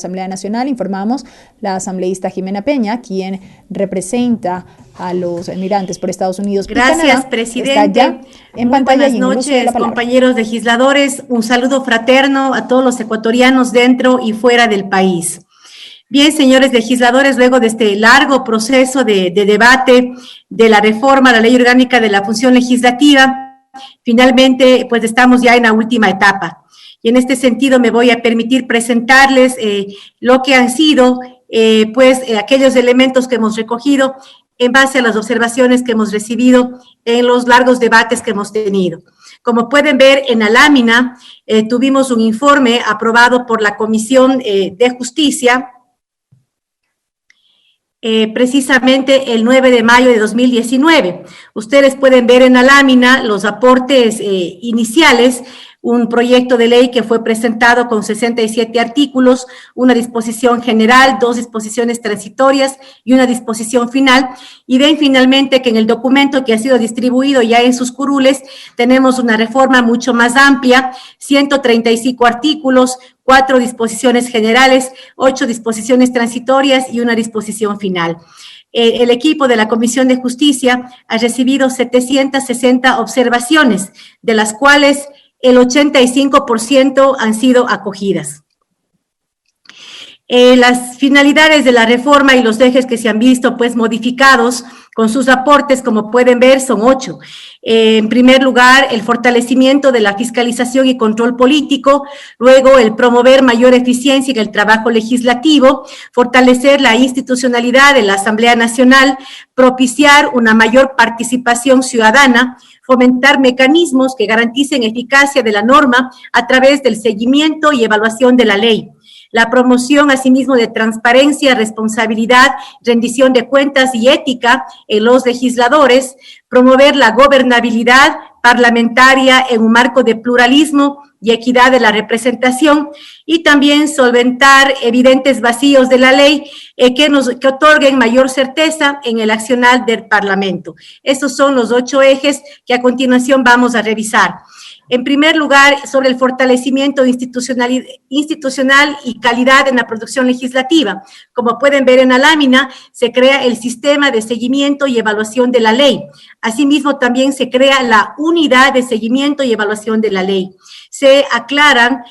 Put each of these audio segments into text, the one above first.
Asamblea Nacional. Informamos la asambleísta Jimena Peña, quien representa a los migrantes por Estados Unidos. Gracias, presidente. Está ya en pantalla. Buenas noches, compañeros legisladores. Un saludo fraterno a todos los ecuatorianos dentro y fuera del país. Bien, señores legisladores, luego de este largo proceso de debate de la reforma a la Ley Orgánica de la Función Legislativa, finalmente, pues estamos ya en la última etapa. Y en este sentido me voy a permitir presentarles lo que han sido, aquellos elementos que hemos recogido en base a las observaciones que hemos recibido en los largos debates que hemos tenido. Como pueden ver en la lámina, tuvimos un informe aprobado por la Comisión de Justicia, precisamente el 9 de mayo de 2019. Ustedes pueden ver en la lámina los aportes iniciales, un proyecto de ley que fue presentado con 67 artículos, una disposición general, 2 disposiciones transitorias y una disposición final. Y ven finalmente que en el documento que ha sido distribuido ya en sus curules tenemos una reforma mucho más amplia, 135 artículos, 4 disposiciones generales, 8 disposiciones transitorias y una disposición final. El equipo de la Comisión de Justicia ha recibido 760 observaciones, de las cuales el 85% han sido acogidas. Las finalidades de la reforma y los ejes que se han visto pues modificados con sus aportes, como pueden ver, son 8. En primer lugar, el fortalecimiento de la fiscalización y control político, luego el promover mayor eficiencia en el trabajo legislativo, fortalecer la institucionalidad de la Asamblea Nacional, propiciar una mayor participación ciudadana, fomentar mecanismos que garanticen eficacia de la norma a través del seguimiento y evaluación de la ley. La promoción, asimismo, de transparencia, responsabilidad, rendición de cuentas y ética en los legisladores, promover la gobernabilidad parlamentaria en un marco de pluralismo y equidad de la representación, y también solventar evidentes vacíos de la ley que otorguen mayor certeza en el accionar del Parlamento. Estos son los 8 ejes que a continuación vamos a revisar. En primer lugar, sobre el fortalecimiento institucional y calidad en la producción legislativa. Como pueden ver en la lámina, se crea el sistema de seguimiento y evaluación de la ley. Asimismo, también se crea la unidad de seguimiento y evaluación de la ley. Se aclaran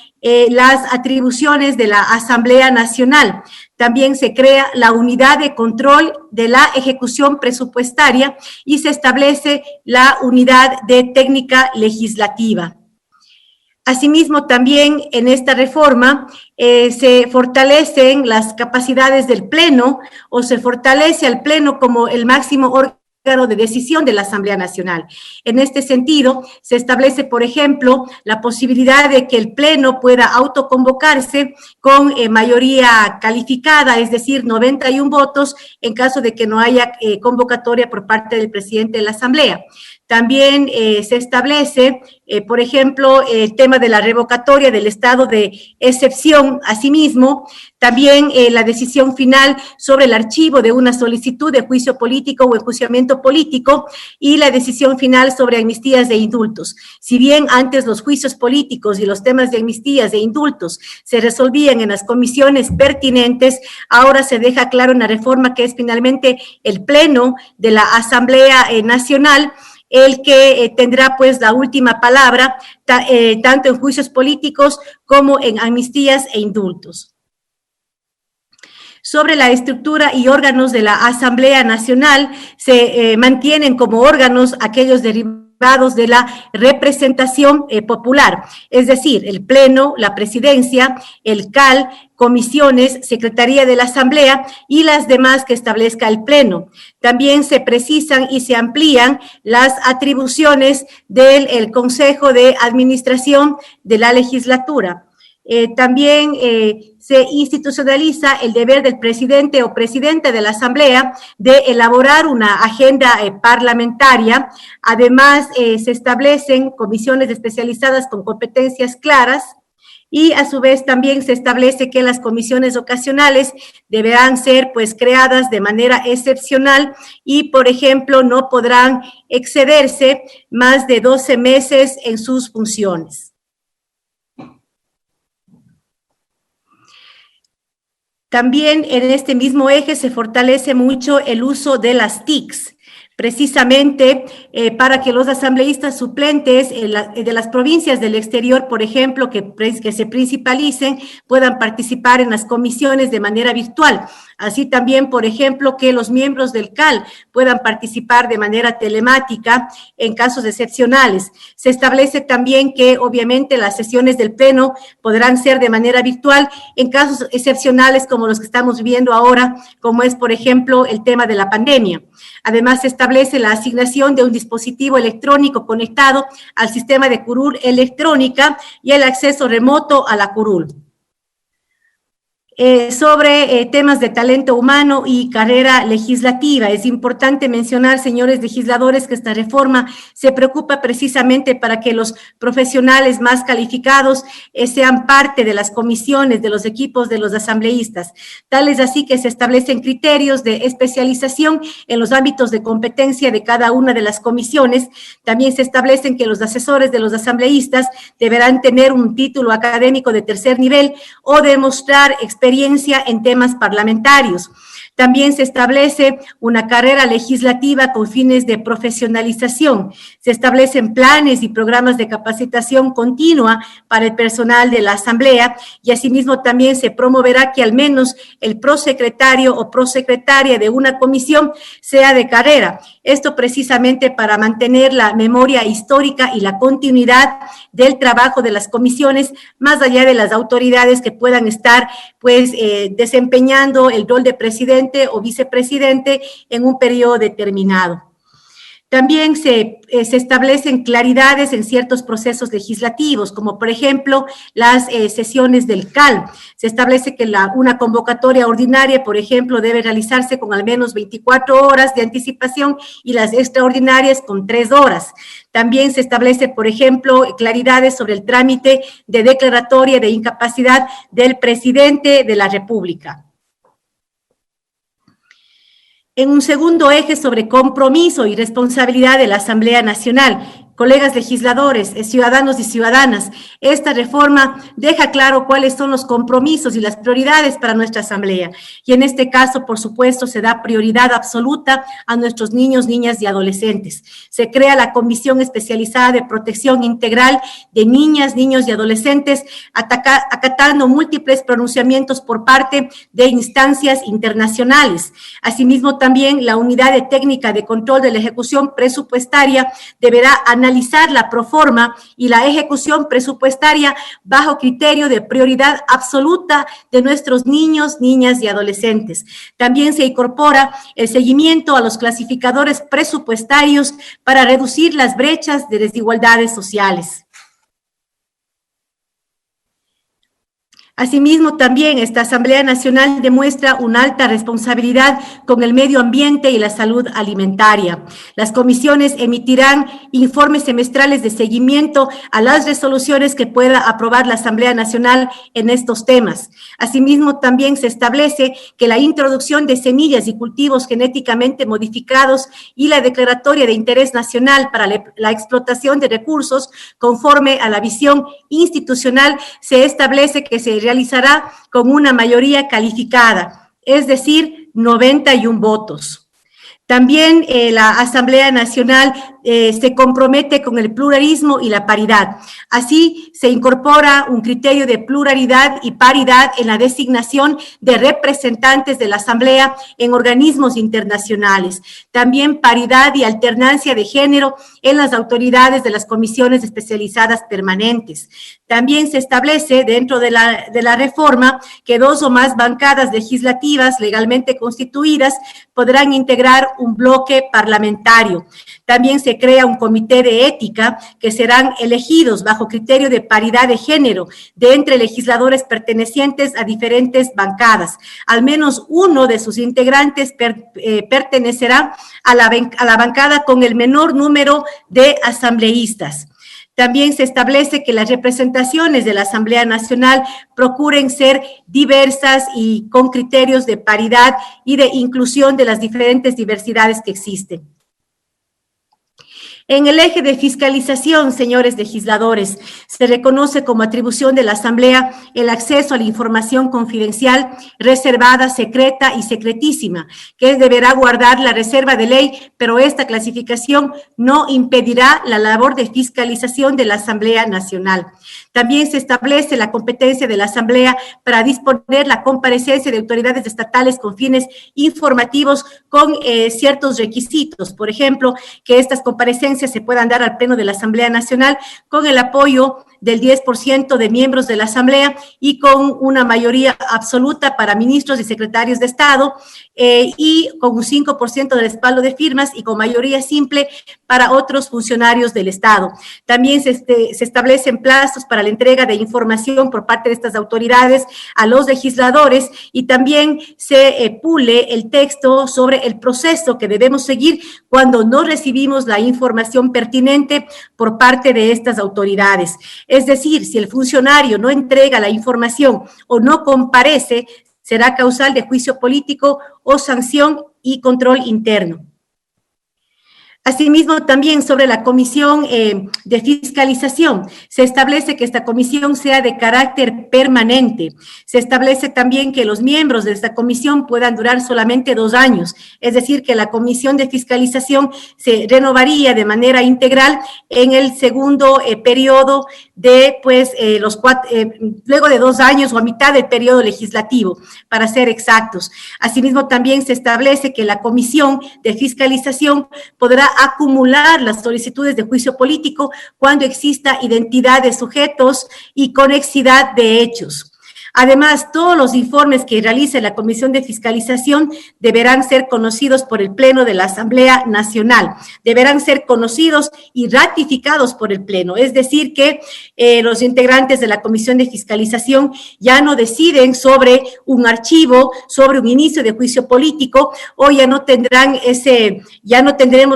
las atribuciones de la Asamblea Nacional. También se crea la unidad de control de la ejecución presupuestaria y se establece la unidad de técnica legislativa. Asimismo, también en esta reforma se fortalecen las capacidades del Pleno o se fortalece al Pleno como el máximo órgano de decisión de la Asamblea Nacional. En este sentido, se establece, por ejemplo, la posibilidad de que el Pleno pueda autoconvocarse con mayoría calificada, es decir, 91 votos, en caso de que no haya convocatoria por parte del presidente de la Asamblea. También se establece, por ejemplo, el tema de la revocatoria del estado de excepción. Asimismo, también la decisión final sobre el archivo de una solicitud de juicio político o enjuiciamiento político y la decisión final sobre amnistías e indultos. Si bien antes los juicios políticos y los temas de amnistías e indultos se resolvían en las comisiones pertinentes, ahora se deja claro en la reforma que es finalmente el Pleno de la Asamblea Nacional el que tendrá pues la última palabra, tanto en juicios políticos como en amnistías e indultos. Sobre la estructura y órganos de la Asamblea Nacional, se mantienen como órganos aquellos derivados de la representación popular, es decir, el Pleno, la Presidencia, el CAL, comisiones, Secretaría de la Asamblea y las demás que establezca el Pleno. También se precisan y se amplían las atribuciones del Consejo de Administración de la Legislatura. También se institucionaliza el deber del presidente o presidenta de la Asamblea de elaborar una agenda parlamentaria. Además, se establecen comisiones especializadas con competencias claras y a su vez también se establece que las comisiones ocasionales deberán ser pues creadas de manera excepcional y, por ejemplo, no podrán excederse más de 12 meses en sus funciones. También en este mismo eje se fortalece mucho el uso de las TICs, precisamente para que los asambleístas suplentes de las provincias del exterior, por ejemplo, que se principalicen, puedan participar en las comisiones de manera virtual. Así también, por ejemplo, que los miembros del CAL puedan participar de manera telemática en casos excepcionales. Se establece también que, obviamente, las sesiones del Pleno podrán ser de manera virtual en casos excepcionales como los que estamos viviendo ahora, como es, por ejemplo, el tema de la pandemia. Además, se establece la asignación de un dispositivo electrónico conectado al sistema de curul electrónica y el acceso remoto a la curul. Sobre temas de talento humano y carrera legislativa. Es importante mencionar, señores legisladores, que esta reforma se preocupa precisamente para que los profesionales más calificados sean parte de las comisiones, de los equipos de los asambleístas. Tal es así que se establecen criterios de especialización en los ámbitos de competencia de cada una de las comisiones. También se establecen que los asesores de los asambleístas deberán tener un título académico de tercer nivel o demostrar experiencia en temas parlamentarios. También se establece una carrera legislativa con fines de profesionalización. Se establecen planes y programas de capacitación continua para el personal de la Asamblea y asimismo también se promoverá que al menos el prosecretario o prosecretaria de una comisión sea de carrera. Esto precisamente para mantener la memoria histórica y la continuidad del trabajo de las comisiones, más allá de las autoridades que puedan estar desempeñando el rol de presidente o vicepresidente en un periodo determinado. También se establecen claridades en ciertos procesos legislativos, como por ejemplo las sesiones del CAL. Se establece que una convocatoria ordinaria, por ejemplo, debe realizarse con al menos 24 horas de anticipación y las extraordinarias con 3 horas. También se establece, por ejemplo, claridades sobre el trámite de declaratoria de incapacidad del presidente de la República. En un segundo eje sobre compromiso y responsabilidad de la Asamblea Nacional, colegas legisladores, ciudadanos y ciudadanas, esta reforma deja claro cuáles son los compromisos y las prioridades para nuestra Asamblea. Y en este caso, por supuesto, se da prioridad absoluta a nuestros niños, niñas y adolescentes. Se crea la Comisión Especializada de Protección Integral de Niñas, Niños y Adolescentes, acatando múltiples pronunciamientos por parte de instancias internacionales. Asimismo, también la Unidad de Técnica de Control de la Ejecución Presupuestaria deberá analizar la proforma y la ejecución presupuestaria bajo criterio de prioridad absoluta de nuestros niños, niñas y adolescentes. También se incorpora el seguimiento a los clasificadores presupuestarios para reducir las brechas de desigualdades sociales. Asimismo, también esta Asamblea Nacional demuestra una alta responsabilidad con el medio ambiente y la salud alimentaria. Las comisiones emitirán informes semestrales de seguimiento a las resoluciones que pueda aprobar la Asamblea Nacional en estos temas. Asimismo, también se establece que la introducción de semillas y cultivos genéticamente modificados y la declaratoria de interés nacional para la explotación de recursos conforme a la visión institucional se establece que se realizará con una mayoría calificada, es decir, 91 votos. También la Asamblea Nacional se compromete con el pluralismo y la paridad. Así se incorpora un criterio de pluralidad y paridad en la designación de representantes de la Asamblea en organismos internacionales. También paridad y alternancia de género en las autoridades de las comisiones especializadas permanentes. También se establece dentro de la reforma que 2 o más bancadas legislativas legalmente constituidas podrán integrar un bloque parlamentario. También se crea un comité de ética que serán elegidos bajo criterio de paridad de género de entre legisladores pertenecientes a diferentes bancadas. Al menos uno de sus integrantes pertenecerá a la bancada con el menor número de asambleístas. También se establece que las representaciones de la Asamblea Nacional procuren ser diversas y con criterios de paridad y de inclusión de las diferentes diversidades que existen. En el eje de fiscalización, señores legisladores, se reconoce como atribución de la Asamblea el acceso a la información confidencial, reservada, secreta y secretísima, que deberá guardar la reserva de ley, pero esta clasificación no impedirá la labor de fiscalización de la Asamblea Nacional. También se establece la competencia de la Asamblea para disponer la comparecencia de autoridades estatales con fines informativos con ciertos requisitos. Por ejemplo, que estas comparecencias se puedan dar al Pleno de la Asamblea Nacional con el apoyo del 10% de miembros de la Asamblea y con una mayoría absoluta para ministros y secretarios de Estado y con un 5% de respaldo de firmas y con mayoría simple para otros funcionarios del Estado. También se establecen plazos para la entrega de información por parte de estas autoridades a los legisladores y también se pule el texto sobre el proceso que debemos seguir cuando no recibimos la información pertinente por parte de estas autoridades. Es decir, si el funcionario no entrega la información o no comparece, será causal de juicio político o sanción y control interno. Asimismo, también sobre la comisión de fiscalización, se establece que esta comisión sea de carácter permanente. Se establece también que los miembros de esta comisión puedan durar solamente 2 años, es decir, que la comisión de fiscalización se renovaría de manera integral en el segundo periodo de, luego de 2 años o a mitad del periodo legislativo, para ser exactos. Asimismo, también se establece que la comisión de fiscalización podrá acumular las solicitudes de juicio político cuando exista identidad de sujetos y conexidad de hechos. Además, todos los informes que realice la Comisión de Fiscalización deberán ser conocidos por el Pleno de la Asamblea Nacional, deberán ser conocidos y ratificados por el Pleno, es decir, que los integrantes de la Comisión de Fiscalización ya no deciden sobre un archivo, sobre un inicio de juicio político, o ya no tendremos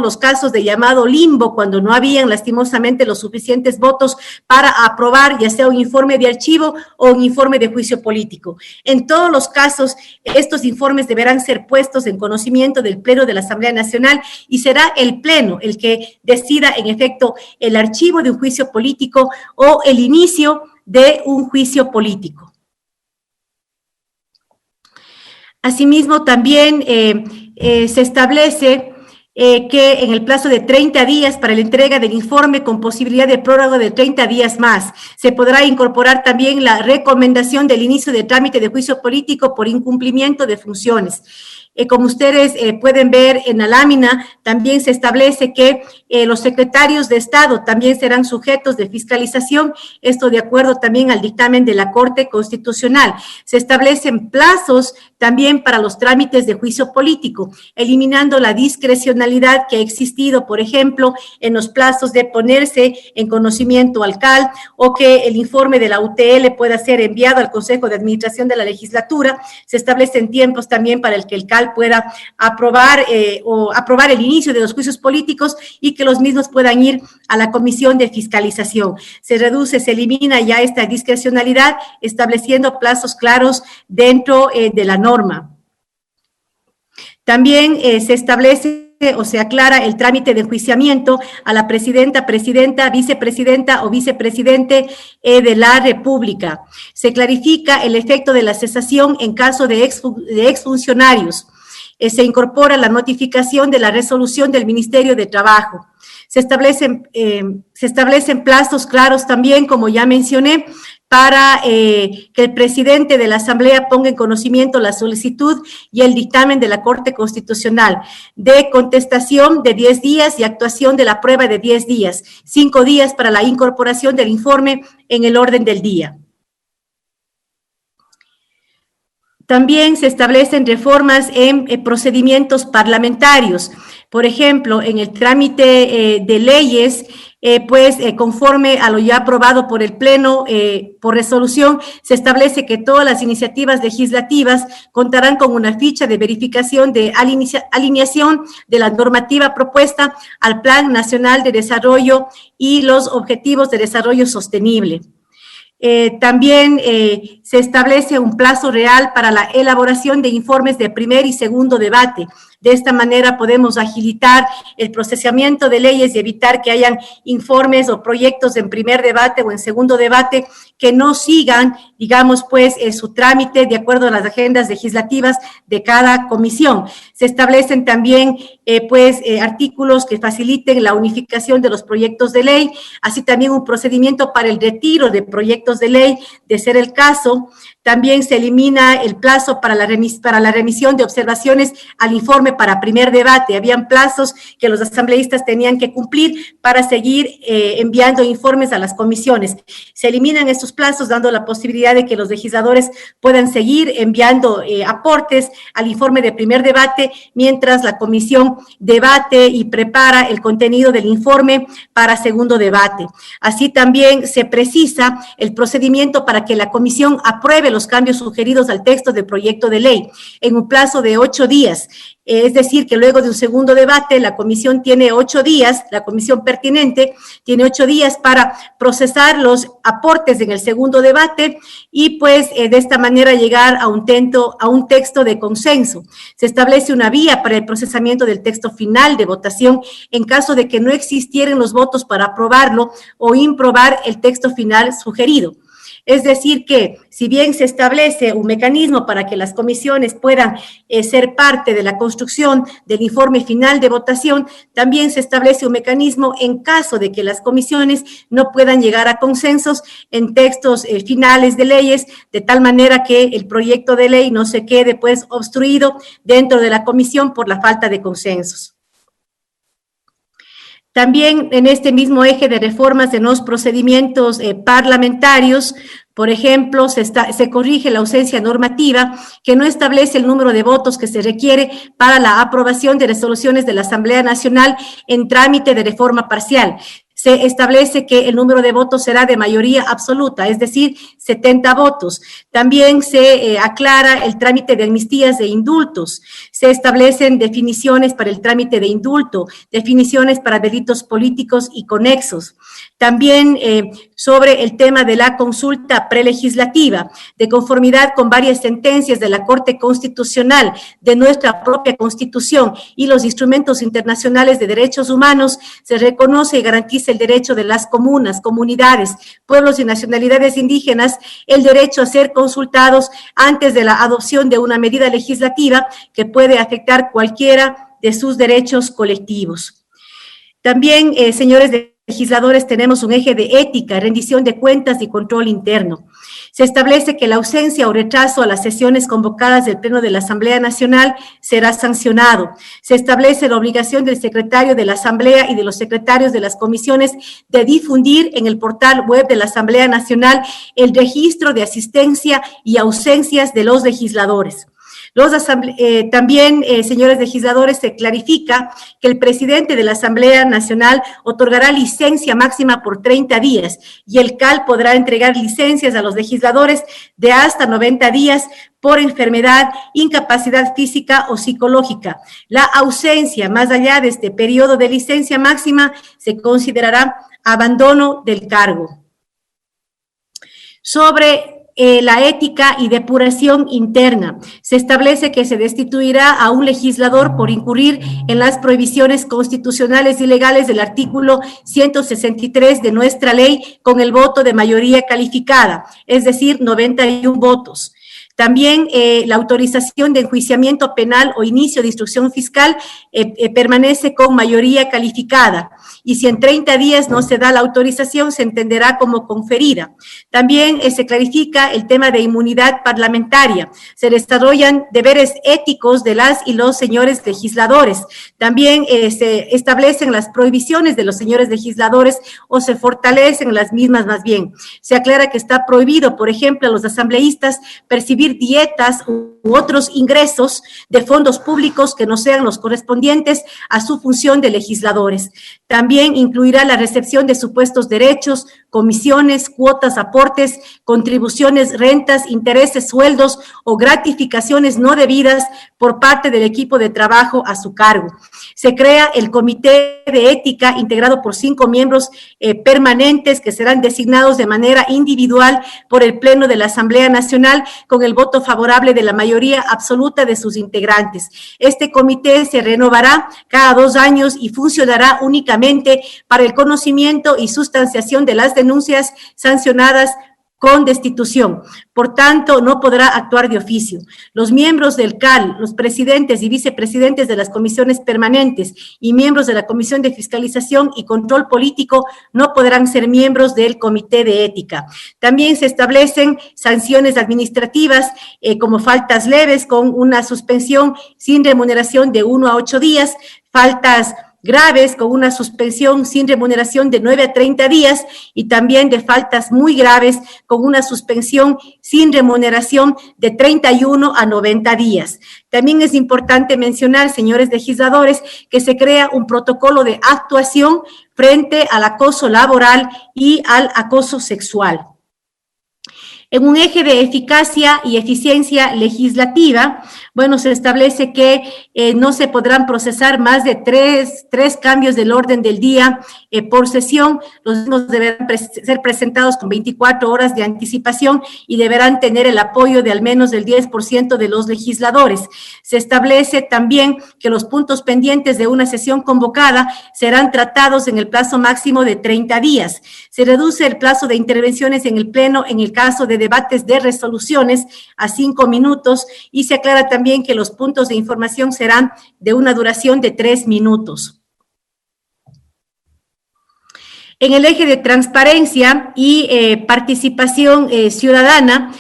los casos de llamado limbo, cuando no habían lastimosamente los suficientes votos para aprobar ya sea un informe de archivo o un informe de juicio político. En todos los casos, estos informes deberán ser puestos en conocimiento del Pleno de la Asamblea Nacional y será el Pleno el que decida, en efecto, el archivo de un juicio político o el inicio de un juicio político. Asimismo, también se establece que en el plazo de 30 días para la entrega del informe con posibilidad de prórroga de 30 días más. Se podrá incorporar también la recomendación del inicio de trámite de juicio político por incumplimiento de funciones. Como ustedes pueden ver en la lámina, también se establece que los secretarios de Estado también serán sujetos de fiscalización, esto de acuerdo también al dictamen de la Corte Constitucional. Se establecen plazos también para los trámites de juicio político, eliminando la discrecionalidad que ha existido, por ejemplo, en los plazos de ponerse en conocimiento al CAL o que el informe de la UTL pueda ser enviado al Consejo de Administración de la Legislatura. Se establecen tiempos también para el que el CAL pueda aprobar el inicio de los juicios políticos y que los mismos puedan ir a la Comisión de Fiscalización. Se elimina ya esta discrecionalidad, estableciendo plazos claros dentro de la norma. También se establece o se aclara el trámite de enjuiciamiento a la presidenta, vicepresidenta o vicepresidente de la República. Se clarifica el efecto de la cesación en caso de exfuncionarios. Se incorpora la notificación de la resolución del Ministerio de Trabajo. Se establecen plazos claros también, como ya mencioné, para que el presidente de la Asamblea ponga en conocimiento la solicitud y el dictamen de la Corte Constitucional de contestación de 10 días y actuación de la prueba de 10 días, 5 días para la incorporación del informe en el orden del día. También se establecen reformas en procedimientos parlamentarios. Por ejemplo, en el trámite de leyes, conforme a lo ya aprobado por el Pleno por resolución, se establece que todas las iniciativas legislativas contarán con una ficha de verificación de alineación de la normativa propuesta al Plan Nacional de Desarrollo y los Objetivos de Desarrollo Sostenible. También se establece un plazo real para la elaboración de informes de primer y segundo debate. De esta manera podemos agilitar el procesamiento de leyes y evitar que hayan informes o proyectos en primer debate o en segundo debate que no sigan, digamos, pues, su trámite de acuerdo a las agendas legislativas de cada comisión. Se establecen también, artículos que faciliten la unificación de los proyectos de ley, así también un procedimiento para el retiro de proyectos de ley, de ser el caso. También se elimina el plazo para la remisión de observaciones al informe para primer debate. Habían plazos que los asambleístas tenían que cumplir para seguir enviando informes a las comisiones. Se eliminan estos plazos, dando la posibilidad de que los legisladores puedan seguir enviando aportes al informe de primer debate, mientras la comisión debate y prepara el contenido del informe para segundo debate. Así también se precisa el procedimiento para que la comisión apruebe los cambios sugeridos al texto del proyecto de ley en un plazo de 8 días. Es decir, que luego de un segundo debate, la comisión tiene 8 días, la comisión pertinente tiene 8 días para procesar los aportes en el segundo debate y pues de esta manera llegar a un texto de consenso. Se establece una vía para el procesamiento del texto final de votación en caso de que no existieran los votos para aprobarlo o improbar el texto final sugerido. Es decir que, si bien se establece un mecanismo para que las comisiones puedan ser parte de la construcción del informe final de votación, también se establece un mecanismo en caso de que las comisiones no puedan llegar a consensos en textos finales de leyes, de tal manera que el proyecto de ley no se quede pues obstruido dentro de la comisión por la falta de consensos. También en este mismo eje de reformas en los procedimientos parlamentarios, por ejemplo, se corrige la ausencia normativa que no establece el número de votos que se requiere para la aprobación de resoluciones de la Asamblea Nacional en trámite de reforma parcial. Se establece que el número de votos será de mayoría absoluta, es decir, 70 votos. También se aclara el trámite de amnistías e indultos. Se establecen definiciones para el trámite de indulto, definiciones para delitos políticos y conexos. También sobre el tema de la consulta prelegislativa, de conformidad con varias sentencias de la Corte Constitucional, de nuestra propia Constitución y los instrumentos internacionales de derechos humanos, se reconoce y garantiza el derecho de las comunas, comunidades, pueblos y nacionalidades indígenas, el derecho a ser consultados antes de la adopción de una medida legislativa que puede afectar cualquiera de sus derechos colectivos. También, señores legisladores, tenemos un eje de ética, rendición de cuentas y control interno. Se establece que la ausencia o retraso a las sesiones convocadas del Pleno de la Asamblea Nacional será sancionado. Se establece la obligación del secretario de la Asamblea y de los secretarios de las comisiones de difundir en el portal web de la Asamblea Nacional el registro de asistencia y ausencias de los legisladores. También, señores legisladores, se clarifica que el presidente de la Asamblea Nacional otorgará licencia máxima por 30 días y el CAL podrá entregar licencias a los legisladores de hasta 90 días por enfermedad, incapacidad física o psicológica. La ausencia más allá de este periodo de licencia máxima se considerará abandono del cargo. Sobre la ética y depuración interna. Se establece que se destituirá a un legislador por incurrir en las prohibiciones constitucionales y legales del artículo 163 de nuestra ley con el voto de mayoría calificada, es decir, 91 votos. También la autorización de enjuiciamiento penal o inicio de instrucción fiscal permanece con mayoría calificada. Y si en 30 días no se da la autorización, se entenderá como conferida. También se clarifica el tema de inmunidad parlamentaria. Se desarrollan deberes éticos de las y los señores legisladores. También se establecen las prohibiciones de los señores legisladores o se fortalecen las mismas más bien. Se aclara que está prohibido, por ejemplo, a los asambleístas percibir dietas u otros ingresos de fondos públicos que no sean los correspondientes a su función de legisladores. También incluirá la recepción de supuestos derechos comisiones, cuotas, aportes, contribuciones, rentas, intereses, sueldos o gratificaciones no debidas por parte del equipo de trabajo a su cargo. Se crea el Comité de Ética integrado por 5 miembros permanentes que serán designados de manera individual por el Pleno de la Asamblea Nacional con el voto favorable de la mayoría absoluta de sus integrantes. Este comité se renovará cada 2 años y funcionará únicamente para el conocimiento y sustanciación de las denuncias sancionadas con destitución. Por tanto, no podrá actuar de oficio. Los miembros del CAL, los presidentes y vicepresidentes de las comisiones permanentes y miembros de la Comisión de Fiscalización y Control Político no podrán ser miembros del Comité de Ética. También se establecen sanciones administrativas como faltas leves con una suspensión sin remuneración de 1 a 8 días, faltas graves con una suspensión sin remuneración de 9 a 30 días y también de faltas muy graves con una suspensión sin remuneración de 31 a 90 días. También es importante mencionar, señores legisladores, que se crea un protocolo de actuación frente al acoso laboral y al acoso sexual. En un eje de eficacia y eficiencia legislativa, bueno, se establece que no se podrán procesar más de tres cambios del orden del día por sesión. Los mismos deberán ser presentados con 24 horas de anticipación y deberán tener el apoyo de al menos del 10% de los legisladores. Se establece también que los puntos pendientes de una sesión convocada serán tratados en el plazo máximo de 30 días. Se reduce el plazo de intervenciones en el Pleno en el caso de debates de resoluciones a 5 minutos y se aclara también que los puntos de información serán de una duración de 3 minutos. En el eje de transparencia y participación ciudadana,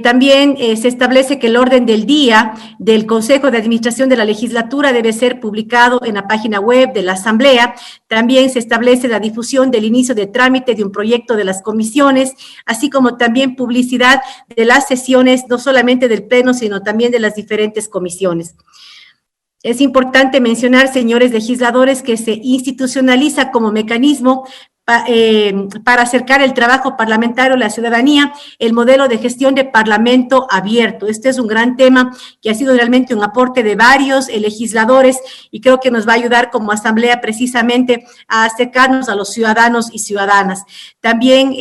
también se establece que el orden del día del Consejo de Administración de la Legislatura debe ser publicado en la página web de la Asamblea. También se establece la difusión del inicio de trámite de un proyecto de las comisiones, así como también publicidad de las sesiones, no solamente del Pleno, sino también de las diferentes comisiones. Es importante mencionar, señores legisladores, que se institucionaliza como mecanismo para acercar el trabajo parlamentario a la ciudadanía, el modelo de gestión de parlamento abierto. Este es un gran tema que ha sido realmente un aporte de varios legisladores y creo que nos va a ayudar como asamblea precisamente a acercarnos a los ciudadanos y ciudadanas. También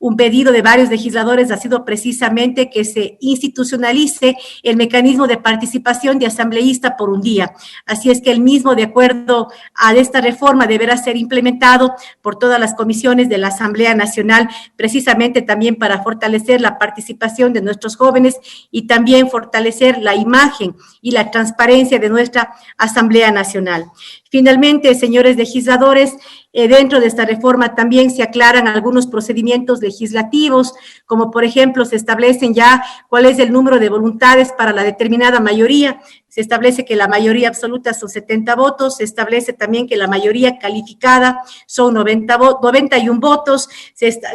un pedido de varios legisladores ha sido precisamente que se institucionalice el mecanismo de participación de asambleísta por un día. Así es que el mismo, de acuerdo a esta reforma, deberá ser implementado por todas las comisiones de la Asamblea Nacional, precisamente también para fortalecer la participación de nuestros jóvenes y también fortalecer la imagen y la transparencia de nuestra Asamblea Nacional. Finalmente, señores legisladores, dentro de esta reforma también se aclaran algunos procedimientos legislativos, como por ejemplo se establecen ya cuál es el número de voluntades para la determinada mayoría. Se establece que la mayoría absoluta son 70 votos, se establece también que la mayoría calificada son 91 votos,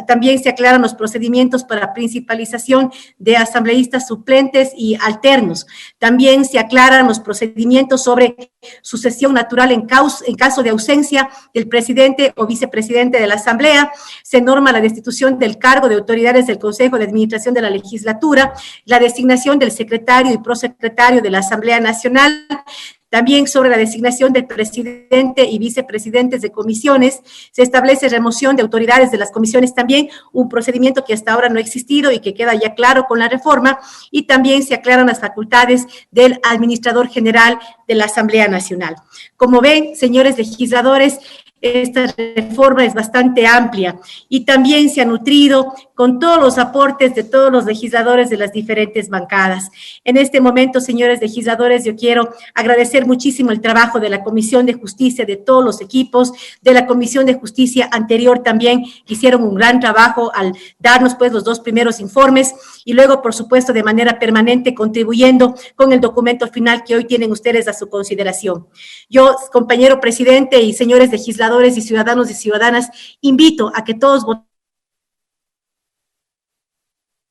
también se aclaran los procedimientos para principalización de asambleístas suplentes y alternos. También se aclaran los procedimientos sobre sucesión natural en caso de ausencia del presidente o vicepresidente de la Asamblea. Se norma la destitución del cargo de autoridades del Consejo de Administración de la Legislatura, la designación del secretario y prosecretario de la Asamblea Nacional, también sobre la designación del presidente y vicepresidentes de comisiones. Se establece remoción de autoridades de las comisiones también, un procedimiento que hasta ahora no ha existido y que queda ya claro con la reforma, y también se aclaran las facultades del administrador general de la Asamblea Nacional. Como ven, señores legisladores, esta reforma es bastante amplia y también se ha nutrido con todos los aportes de todos los legisladores de las diferentes bancadas. En este momento, señores legisladores, yo quiero agradecer muchísimo el trabajo de la Comisión de Justicia, de todos los equipos, de la Comisión de Justicia anterior también, que hicieron un gran trabajo al darnos pues los 2 primeros informes y luego, por supuesto, de manera permanente contribuyendo con el documento final que hoy tienen ustedes a su consideración. Yo, compañero presidente y señores legisladores y ciudadanos y ciudadanas, invito a que todos votemos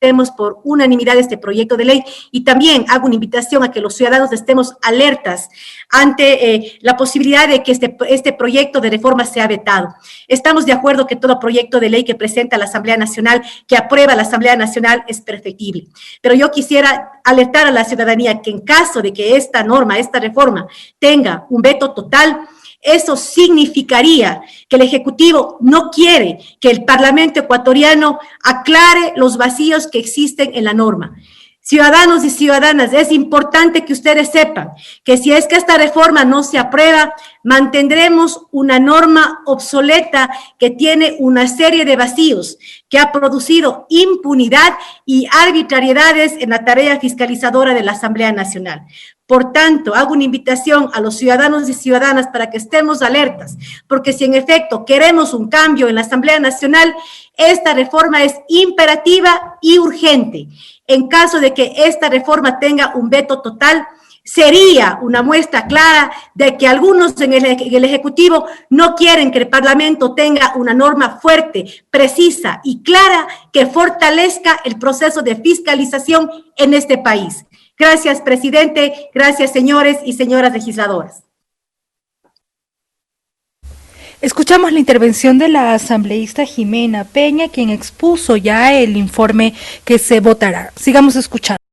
votemos por unanimidad este proyecto de ley, y también hago una invitación a que los ciudadanos estemos alertas ante la posibilidad de que este proyecto de reforma sea vetado. Estamos de acuerdo que todo proyecto de ley que presenta la Asamblea Nacional, que aprueba la Asamblea Nacional, es perfectible, pero yo quisiera alertar a la ciudadanía que en caso de que esta norma, esta reforma, tenga un veto total, eso significaría que el Ejecutivo no quiere que el Parlamento ecuatoriano aclare los vacíos que existen en la norma. Ciudadanos y ciudadanas, es importante que ustedes sepan que si es que esta reforma no se aprueba, mantendremos una norma obsoleta que tiene una serie de vacíos, que ha producido impunidad y arbitrariedades en la tarea fiscalizadora de la Asamblea Nacional. Por tanto, hago una invitación a los ciudadanos y ciudadanas para que estemos alertas, porque si en efecto queremos un cambio en la Asamblea Nacional, esta reforma es imperativa y urgente. En caso de que esta reforma tenga un veto total, sería una muestra clara de que algunos en el Ejecutivo no quieren que el Parlamento tenga una norma fuerte, precisa y clara que fortalezca el proceso de fiscalización en este país. Gracias, presidente. Gracias, señores y señoras legisladoras. Escuchamos la intervención de la asambleísta Jimena Peña, quien expuso ya el informe que se votará. Sigamos escuchando.